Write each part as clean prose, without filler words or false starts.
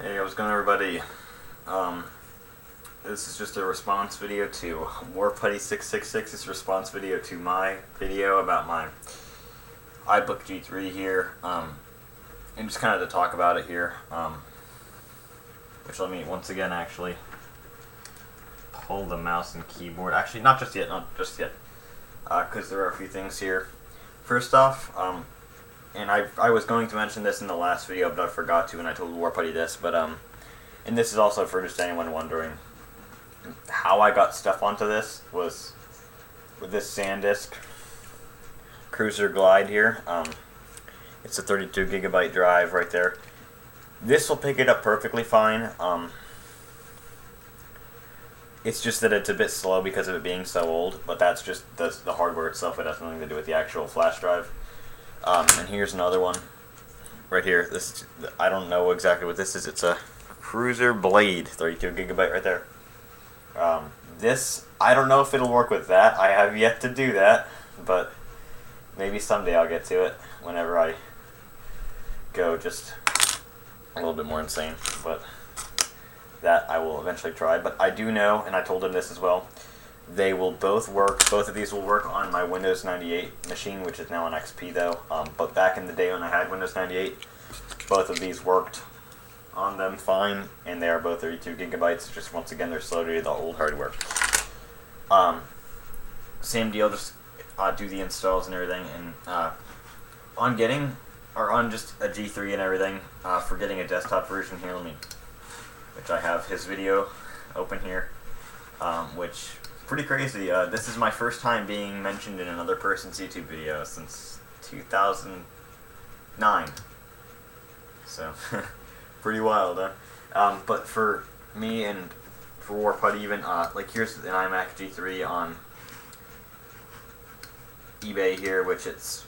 Hey, what's going on, everybody? Um, this is just a response video to WarPutty666's response video to my video about my iBook G3 here, and just kind of to talk about it here, which let me once again actually pull the mouse and keyboard. Actually, not just yet, because there are a few things here. First off, and I was going to mention this in the last video, but I forgot to, and I told WarPutty this, but, and this is also for just anyone wondering, how I got stuff onto this was with this SanDisk Cruiser Glide here. It's a 32 gigabyte drive right there. This will pick it up perfectly fine. It's just that it's a bit slow because of it being so old, but that's just the hardware itself. It has nothing to do with the actual flash drive. And here's another one right here. This, I don't know exactly what this is. It's a Cruiser Blade, 32 gigabyte right there. This, I don't know if it'll work with that. I have yet to do that, but maybe someday I'll get to it whenever I go just a little bit more insane. But that I will eventually try. But I do know, and I told him this as well, they will both work. Both of these will work on my Windows 98 machine, which is now on XP though. But back in the day when I had Windows 98, both of these worked on them fine, and they are both 32 gigabytes. Just once again, they're slow to the old hardware. Same deal. Just do the installs and everything, and on getting or on just a G3 and everything. For getting a desktop version here, which I have his video open here, which. Pretty crazy. This is my first time being mentioned in another person's YouTube video since 2009. So, pretty wild, huh? But for me and for WarPutty even, like here's an iMac G3 on eBay here, which it's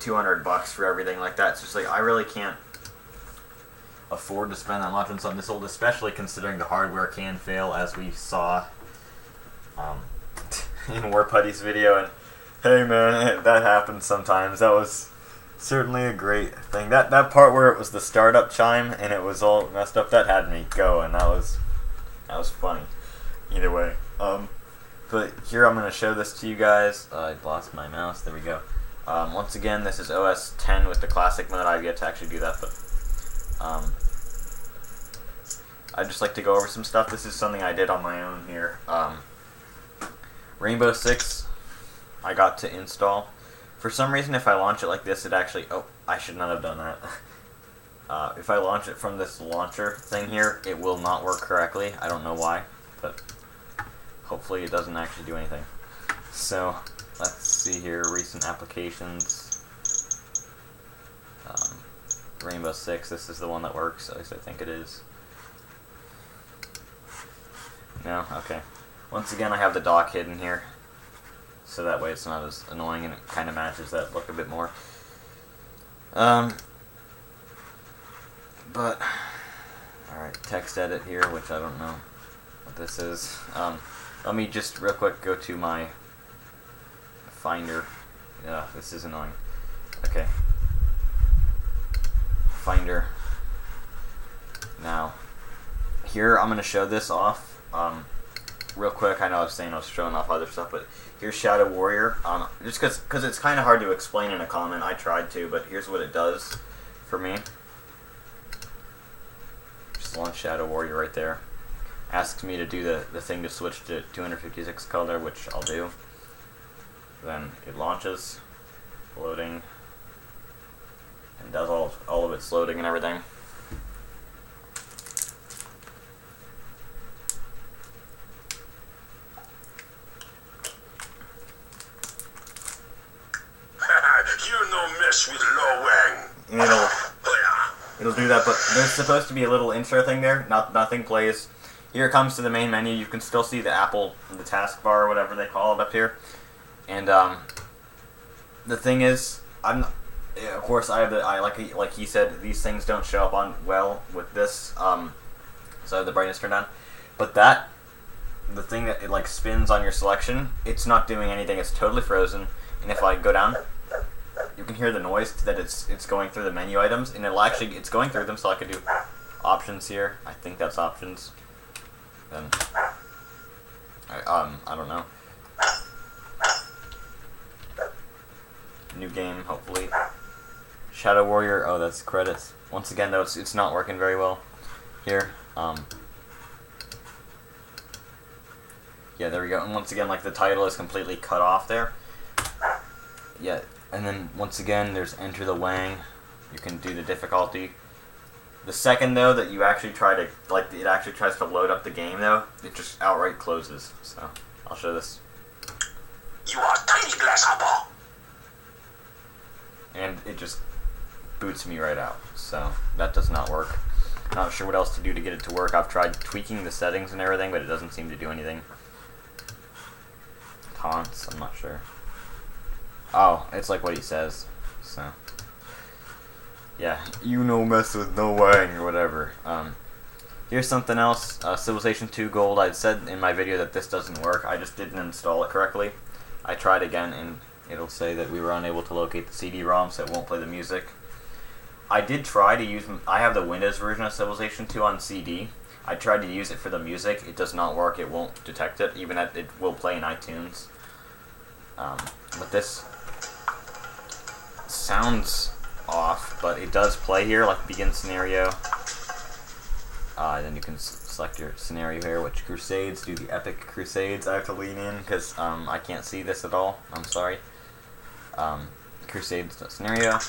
$200 for everything like that. It's just like, I really can't afford to spend that much on something this old, especially considering the hardware can fail, as we saw in WarPutty's video. And hey man, that happens sometimes. That was certainly a great thing. That part where it was the startup chime and it was all messed up, that had me going. That was funny. Either way. But here I'm gonna show this to you guys. I lost my mouse. There we go. Once again, this is OS 10 with the classic mode. I've yet to actually do that, but I'd just like to go over some stuff. This is something I did on my own here. Rainbow Six, I got to install. For some reason, if I launch it like this, it actually... Oh, I should not have done that. If I launch it from this launcher thing here, it will not work correctly. I don't know why, but hopefully it doesn't actually do anything. So, let's see here. Recent applications. Rainbow Six, this is the one that works. At least I think it is. No? Okay. Once again, I have the dock hidden here, so that way it's not as annoying and it kind of matches that look a bit more. But, alright, text edit here, which I don't know what this is. Let me just real quick go to my Finder. Yeah, this is annoying. Okay. Finder. Now, here I'm going to show this off. Real quick, I know I was saying I was showing off other stuff, but here's Shadow Warrior. Just because it's kind of hard to explain in a comment, I tried to, but here's what it does for me. Just launch Shadow Warrior right there. Asks me to do the thing to switch to 256 color, which I'll do. Then it launches, loading, and does all of its loading and everything. With Lo Wang. And it'll do that, but there's supposed to be a little intro thing there. Nothing plays. Here it comes to the main menu. You can still see the Apple, the taskbar, or whatever they call it up here. And the thing is, of course I have like he said, these things don't show up on well with this. So I have the brightness turned on, but the thing that it like spins on your selection, it's not doing anything. It's totally frozen. And if I go down, you can hear the noise that it's going through the menu items, and it's going through them, so I could do options here. I think that's options. Then I don't know. New game, hopefully. Shadow Warrior. Oh, that's credits. Once again, though, it's not working very well here. Yeah, there we go. And once again, like, the title is completely cut off there. Yeah, and then once again, there's Enter the Wang. You can do the difficulty. The second, though, that you actually try to, like, it actually tries to load up the game, though, it just outright closes. So, I'll show this. You are tiny grasshopper. And it just boots me right out. So, that does not work. Not sure what else to do to get it to work. I've tried tweaking the settings and everything, but it doesn't seem to do anything. Taunts, I'm not sure. Oh, it's like what he says. So, yeah, you no mess with no Wang or whatever. Here's something else. Civilization 2 Gold. I said in my video that this doesn't work. I just didn't install it correctly. I tried again, and it'll say that we were unable to locate the CD-ROM, so it won't play the music. I did try to use. I have the Windows version of Civilization 2 on CD. I tried to use it for the music. It does not work. It won't detect it. Even it will play in iTunes. But this sounds off, but it does play here, like begin scenario. Then you can select your scenario here, which Crusades, do the Epic Crusades. I have to lean in because I can't see this at all. I'm sorry. Crusades scenario.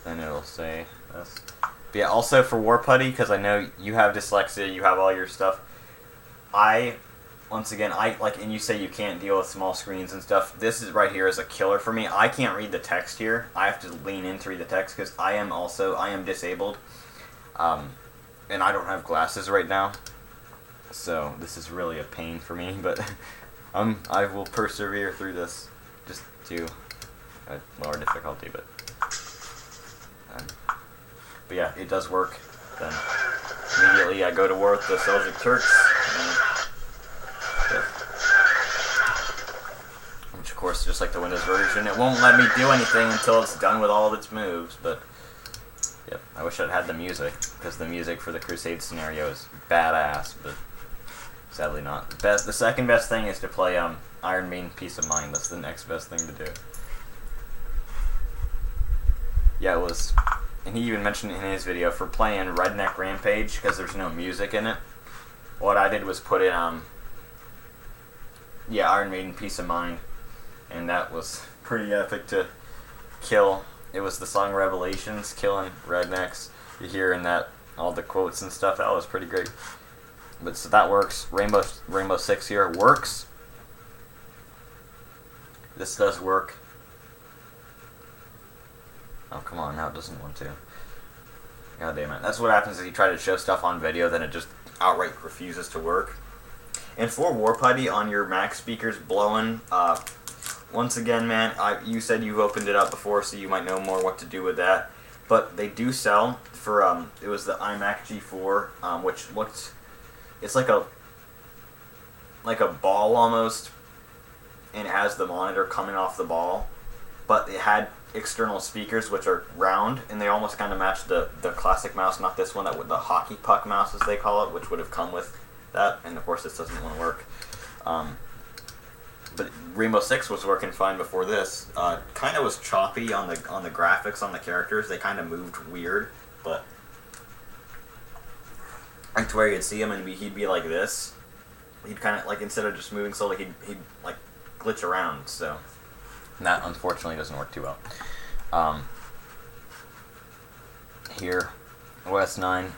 Then it'll say this. But yeah, also for War Putty, because I know you have dyslexia, you have all your stuff. Once again, and you say you can't deal with small screens and stuff. This is right here is a killer for me. I can't read the text here. I have to lean in to read the text because I am disabled. And I don't have glasses right now. So this is really a pain for me, but I will persevere through this just to a lower difficulty, but yeah, it does work. Then immediately I go to war with the Seljuk Turks, which of course, just like the Windows version, it won't let me do anything until it's done with all of its moves. But yep, I wish I'd had the music, because the music for the Crusade scenario is badass, but sadly not. The second best thing is to play Iron Maiden Peace of Mind. That's the next best thing to do. Yeah, it was, and he even mentioned in his video, for playing Redneck Rampage, because there's no music in it, what I did was put in, Iron Maiden Peace of Mind, and that was pretty epic to kill. It was the song Revelations, killing rednecks. You hear in that, all the quotes and stuff, that was pretty great. But so that works. Rainbow Six here works. This does work. Oh, come on, now it doesn't want to. God damn it. That's what happens if you try to show stuff on video, then it just outright refuses to work. And for War Putty on your Mac speakers blowing, once again, man, you said you've opened it up before, so you might know more what to do with that. But they do sell for, it was the iMac G4, which looked, it's like a ball almost, and it has the monitor coming off the ball, but it had external speakers which are round, and they almost kind of match the classic mouse, not this one, the hockey puck mouse as they call it, which would have come with that, and of course this doesn't want to work. But Rainbow Six was working fine before this. Kind of was choppy on the graphics on the characters. They kind of moved weird, but like to where you'd see him and he'd be like this. He'd kind of like, instead of just moving slowly, he'd like glitch around. So that unfortunately doesn't work too well. Here, OS 9.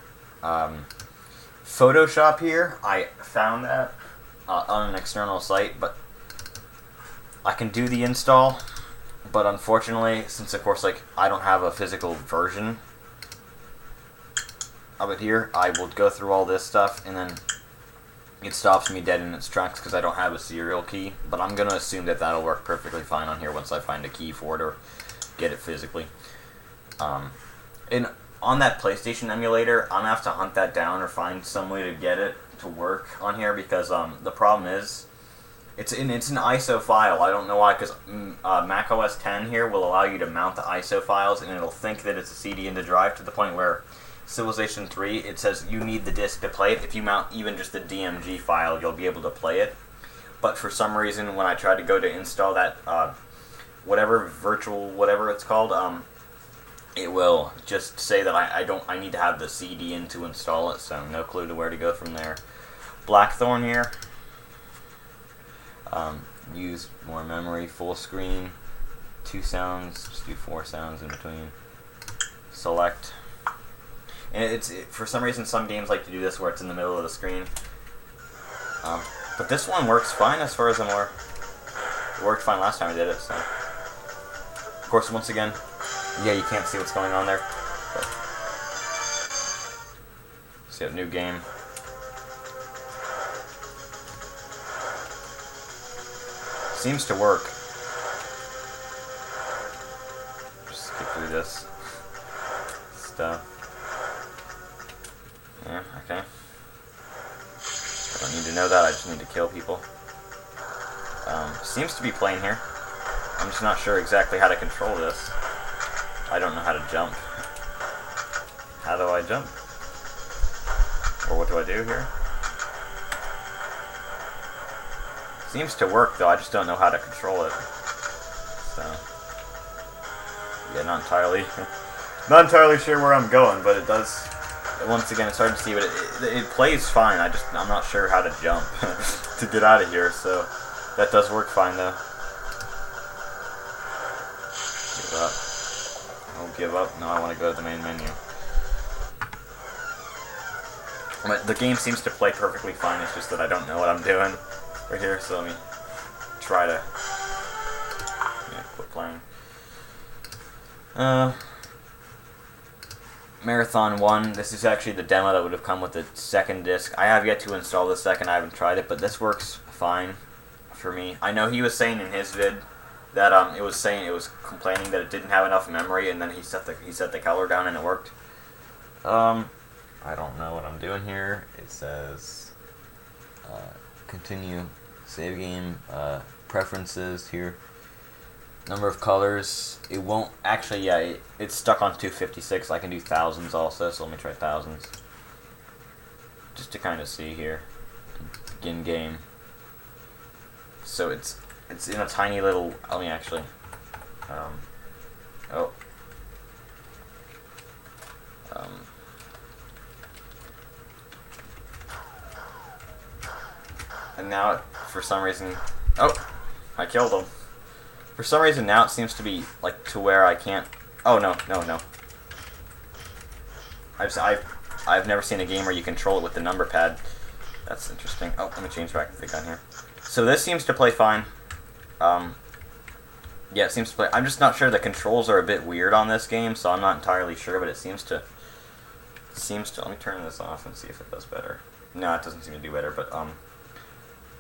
Photoshop here, I found that on an external site, but I can do the install, but unfortunately, since of course like I don't have a physical version of it here, I will go through all this stuff and then it stops me dead in its tracks because I don't have a serial key, but I'm going to assume that that'll work perfectly fine on here once I find a key for it or get it physically. And on that PlayStation emulator, I'm going to have to hunt that down or find some way to get it to work on here, because the problem is it's an ISO file. I don't know why, because Mac OS X here will allow you to mount the ISO files, and it'll think that it's a CD in the drive to the point where Civilization 3, it says you need the disc to play it. If you mount even just the DMG file, you'll be able to play it. But for some reason, when I tried to go to install that, whatever virtual, whatever it's called, it will just say that I need to have the CD in to install it, so no clue to where to go from there. Blackthorn here. Use more memory, full screen, 2 sounds, just do 4 sounds in between. Select. And for some reason, some games like to do this where it's in the middle of the screen. But this one works fine as far as I'm aware. It worked fine last time I did it, so. Of course, once again, yeah, you can't see what's going on there. But. See a new game. Seems to work. Just skip through this stuff. Yeah, okay. I don't need to know that, I just need to kill people. Seems to be playing here. I'm just not sure exactly how to control this. I don't know how to jump. How do I jump? Or what do I do here? Seems to work though, I just don't know how to control it. So, yeah, not entirely sure where I'm going, but it does. Once again, it's hard to see, but it plays fine. I'm not sure how to jump to get out of here. So that does work fine though. Give up. I'll give up. No, I want to go to the main menu. But the game seems to play perfectly fine. It's just that I don't know what I'm doing right here. So let me try to quit playing. Marathon 1, this is actually the demo that would have come with the second disc. I have yet to install the second, I haven't tried it, but this works fine for me. I know he was saying in his vid that it was complaining that it didn't have enough memory, and then he set the color down and it worked. I don't know what I'm doing here. It says continue, save game, preferences here. Number of colors, it won't, actually, yeah, it's stuck on 256, I can do thousands also, so let me try thousands. Just to kind of see here, begin game. So it's in a tiny little, let me actually, and now, for some reason, I killed him. For some reason now it seems to be like to where I can't. Oh no. I've never seen a game where you control it with the number pad. That's interesting. Oh, let me change back the gun here. So this seems to play fine. Yeah, it seems to play. I'm just not sure. The controls are a bit weird on this game, so I'm not entirely sure. But it seems to. Let me turn this off and see if it does better. No, it doesn't seem to do better. But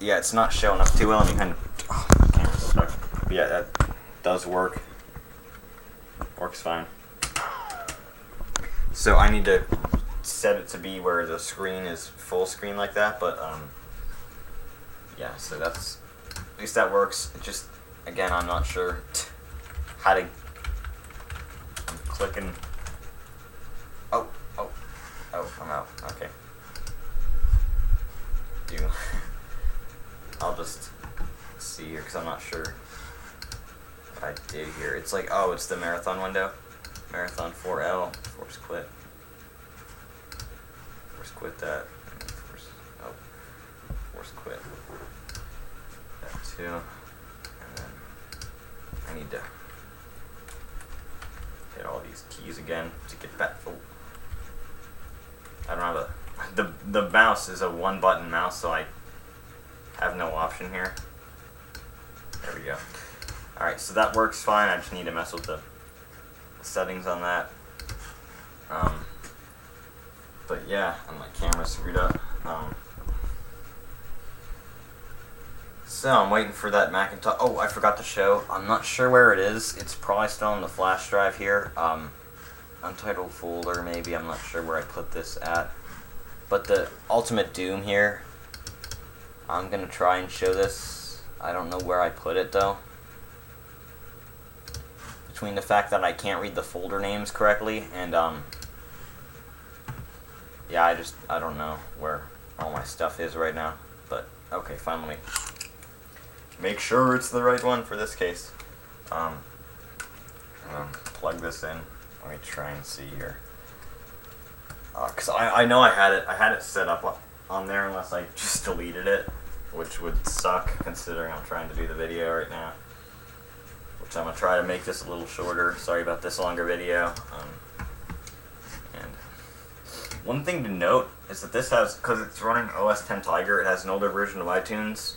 yeah, it's not showing up too well. Let me kind of. Oh, my camera's stuck. But yeah, that does work. Works fine. So I need to set it to be where the screen is full screen like that, but yeah, so that's, at least that works. It just, again, I'm not sure how to, I'm clicking, oh, I'm out, okay. I'll just see here, because I'm not sure what I did here. It's like, oh, it's the marathon window. Marathon 4L, force quit. Force quit that. Force quit. That too. And then I need to hit all these keys again to get back. Oh. I don't have the mouse is a one button mouse, so I have no option here. There we go. Alright, so that works fine. I just need to mess with the settings on that. But yeah, and my camera's screwed up. So I'm waiting for that Macintosh. Oh, I forgot to show. I'm not sure where it is. It's probably still on the flash drive here. Untitled folder, maybe. I'm not sure where I put this at. But the Ultimate Doom here, I'm gonna try and show this. I don't know where I put it though. Between the fact that I can't read the folder names correctly and yeah, I don't know where all my stuff is right now. But, okay, finally. Make sure it's the right one for this case. Plug this in. Let me try and see here. Cause I know I had it set up on there unless I just deleted it, which would suck considering I'm trying to do the video right now. Which I'm gonna try to make this a little shorter. Sorry about this longer video. And one thing to note is that this has, because it's running OS X Tiger, it has an older version of iTunes.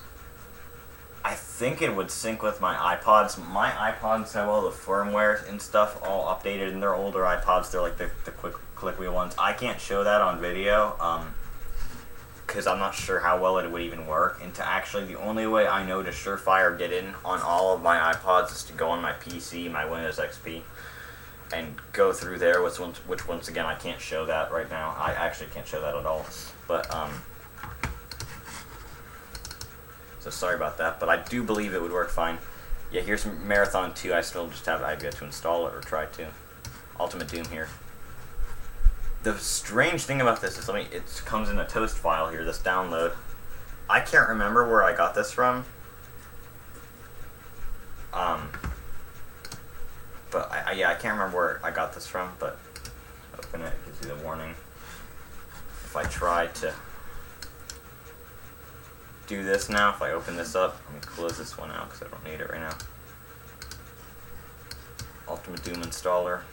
I think it would sync with my iPods. My iPods have all the firmware and stuff all updated, and they're older iPods. They're like the quick click wheel ones. I can't show that on video because I'm not sure how well it would even work. And to actually, the only way I know to surefire get in on all of my iPods is to go on my PC, my Windows XP, and go through there, which once again I can't show that right now. I actually can't show that at all. But so sorry about that, but I do believe it would work fine. Yeah, here's Marathon 2. I still just I've got to install it or try to. Ultimate Doom here. The strange thing about this is, it comes in a toast file here, this download. I can't remember where I got this from. But I can't remember where I got this from, but open it, gives you the warning. If I try to do this now, if I open this up, let me close this one out because I don't need it right now. Ultimate Doom installer.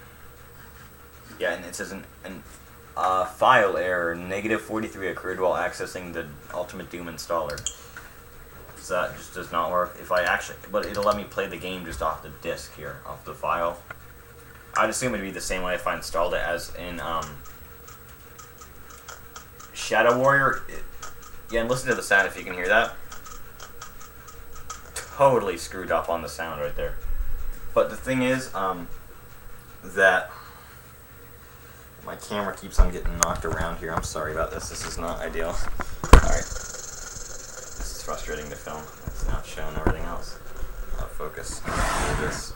Yeah, and it says file error, -43 occurred while accessing the Ultimate Doom installer. So that just does not work. But it'll let me play the game just off the disk here, off the file. I'd assume it'd be the same way if I installed it as in Shadow Warrior. Yeah, and listen to the sound if you can hear that. Totally screwed up on the sound right there. But the thing is, that my camera keeps on getting knocked around here. I'm sorry about this. This is not ideal. Alright. This is frustrating to film. It's not showing everything else. Out of focus. Move this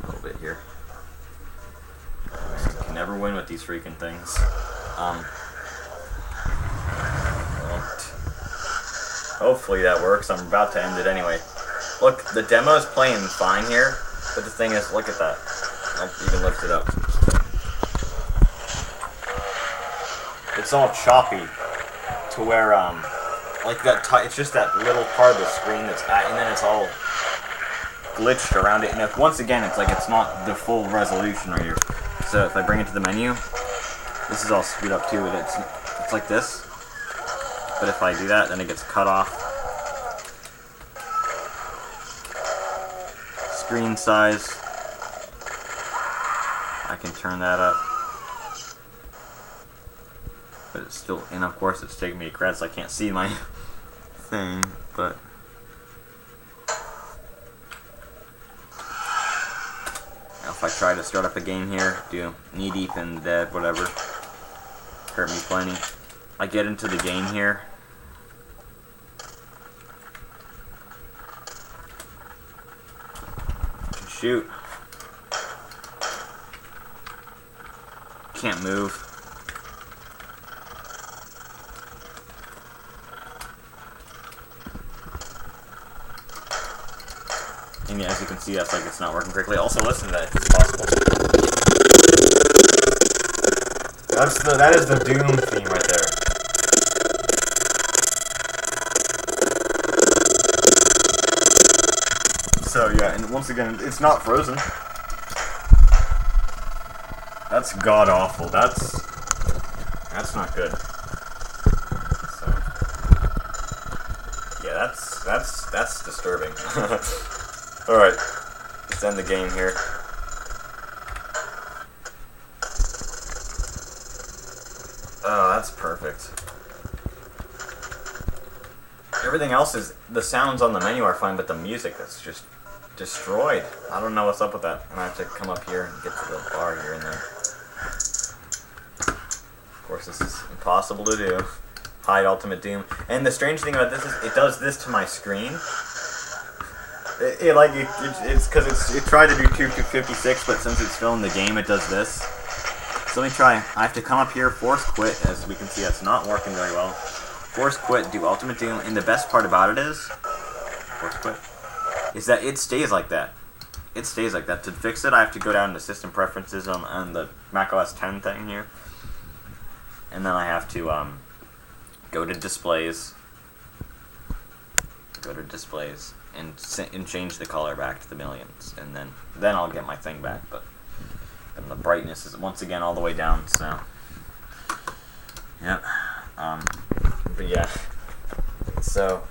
a little bit here. You can never win with these freaking things. Hopefully that works. I'm about to end it anyway. Look, the demo's playing fine here, but the thing is, look at that. I'll even lift it up. It's all choppy to where, like that. It's just that little part of the screen and then it's all glitched around it. And once again, it's like it's not the full resolution right here. So if I bring it to the menu, this is all screwed up too. It's like this. But if I do that, then it gets cut off. Screen size. I can turn that up. But it's still, and of course it's taking me to credits, so I can't see my thing, but. Now if I try to start up a game here, do Knee Deep in the Dead, whatever. Hurt me plenty. I get into the game here. Shoot. Can't move. And yeah, as you can see, that's like it's not working correctly. Also, listen to that if it's possible. That is the Doom theme right there. So yeah, and once again, it's not frozen. That's god awful. That's not good. So yeah, that's disturbing. All right, let's end the game here. Oh, that's perfect. Everything else is, the sounds on the menu are fine, but the music that's just destroyed. I don't know what's up with that. And I have to come up here and get to the bar here and there. Of course, this is impossible to do. Hide Ultimate Doom. And the strange thing about this is it does this to my screen. It's because it tried to do 256, but since it's still in the game, it does this. So let me try. I have to come up here, force quit. As we can see, that's not working very well. Force quit, do ultimate doom, and the best part about it is, force quit, is that it stays like that. It stays like that. To fix it, I have to go down to system preferences on the macOS 10 thing here, and then I have to go to displays, and change the color back to the millions, and then I'll get my thing back. But and the brightness is once again all the way down. So, yep. But yeah. So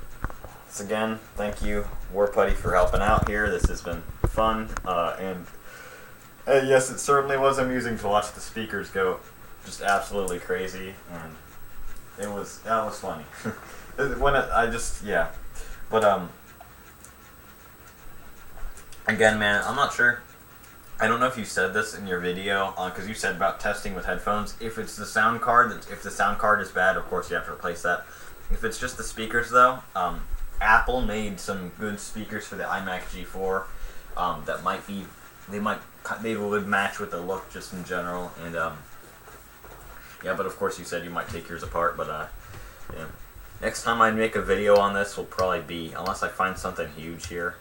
again, thank you, War Putty, for helping out here. This has been fun, and yes, it certainly was amusing to watch the speakers go just absolutely crazy, and that was funny. But again, man, I'm not sure. I don't know if you said this in your video, because you said about testing with headphones. If it's the sound card, if the sound card is bad, of course you have to replace that. If it's just the speakers, though, Apple made some good speakers for the iMac G4 that they would match with the look just in general. And yeah, but of course you said you might take yours apart. But yeah, next time I make a video on this will probably be, unless I find something huge here.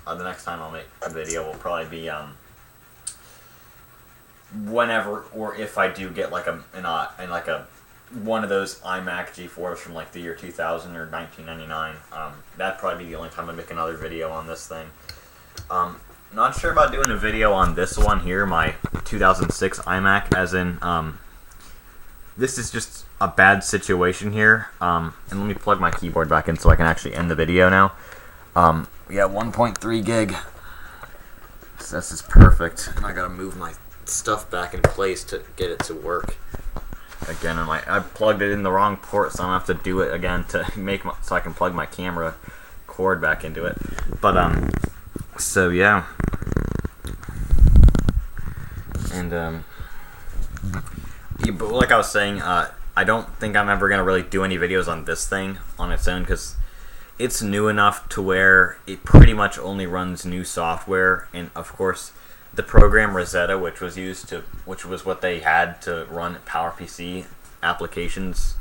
The next time I'll make a video will probably be whenever or if I do get like one of those iMac G4s from like the year 2000 or 1999. That'd probably be the only time I make another video on this thing. Not sure about doing a video on this one here, my 2006 iMac, as in this is just a bad situation here. And let me plug my keyboard back in so I can actually end the video now. We got 1.3 gig. So this is perfect. And I gotta move my stuff back in place to get it to work again. And I plugged it in the wrong port, so I'm gonna have to do it again to so I can plug my camera cord back into it. But so yeah. And yeah, but like I was saying, I don't think I'm ever gonna really do any videos on this thing on its own, because it's new enough to where it pretty much only runs new software, and of course the program Rosetta, which was what they had to run PowerPC applications,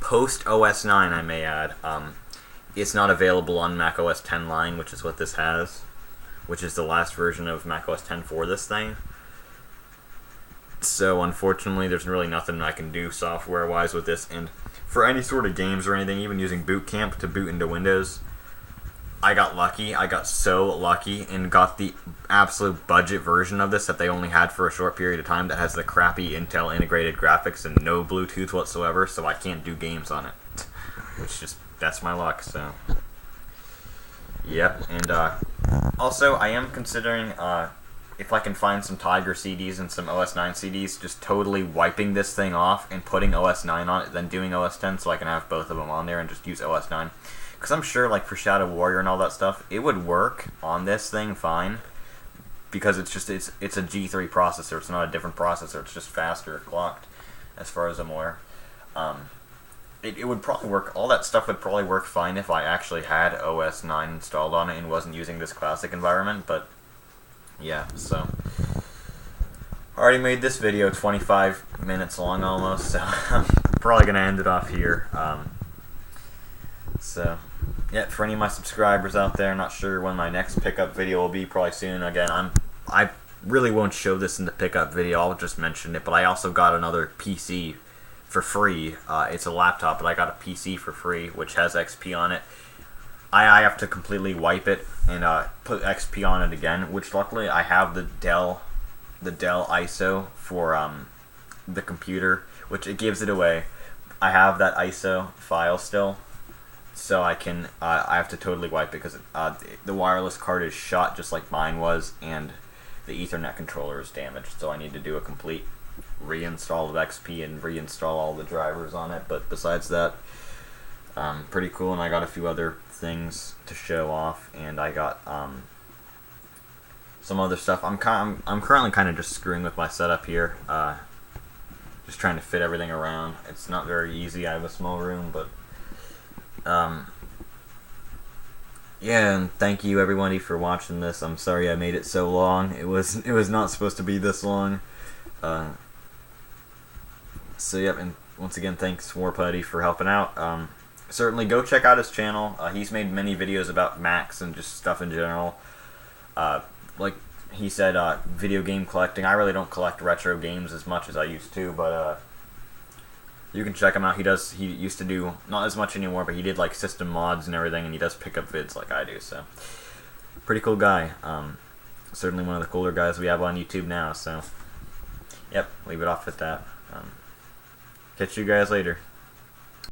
post OS 9, I may add, it's not available on macOS 10 line, which is what this has, which is the last version of macOS 10 for this thing. So unfortunately, there's really nothing I can do software-wise with this, and for any sort of games or anything, even using Boot Camp to boot into Windows, I got lucky. I got so lucky and got the absolute budget version of this that they only had for a short period of time that has the crappy Intel integrated graphics and no Bluetooth whatsoever, so I can't do games on it. Which just, that's my luck, so. Yep, and also I am considering, if I can find some Tiger CDs and some OS 9 CDs, just totally wiping this thing off and putting OS 9 on it, then doing OS 10 so I can have both of them on there and just use OS 9. Because I'm sure, like, for Shadow Warrior and all that stuff, it would work on this thing fine. Because it's a G3 processor. It's not a different processor. It's just faster clocked, as far as I'm aware. It would probably work. All that stuff would probably work fine if I actually had OS 9 installed on it and wasn't using this classic environment. But, yeah, so. I already made this video 25 minutes long almost, so I'm probably going to end it off here. So, yeah, for any of my subscribers out there, not sure when my next pickup video will be, probably soon. Again, I really won't show this in the pickup video, I'll just mention it, but I also got another PC for free. It's a laptop, but I got a PC for free, which has XP on it. I have to completely wipe it and put XP on it again, which luckily I have the Dell ISO for the computer, which it gives it away. I have that ISO file still. So I have to totally wipe it because the wireless card is shot just like mine was, and the Ethernet controller is damaged. So I need to do a complete reinstall of XP and reinstall all the drivers on it. But besides that, pretty cool. And I got a few other things to show off, and I got some other stuff. I'm currently kind of just screwing with my setup here, just trying to fit everything around. It's not very easy. I have a small room, but. Yeah, and thank you everybody for watching this. I'm sorry I made it so long. It was not supposed to be this long. So yep, and once again, thanks War Putty for helping out. Certainly go check out his channel. He's made many videos about Macs and just stuff in general. Like he said, video game collecting. I really don't collect retro games as much as I used to, but you can check him out. He used to do, not as much anymore, but he did like system mods and everything, and he does pick up vids like I do. So pretty cool guy. Certainly one of the cooler guys we have on YouTube now. So yep, leave it off at that. Catch you guys later.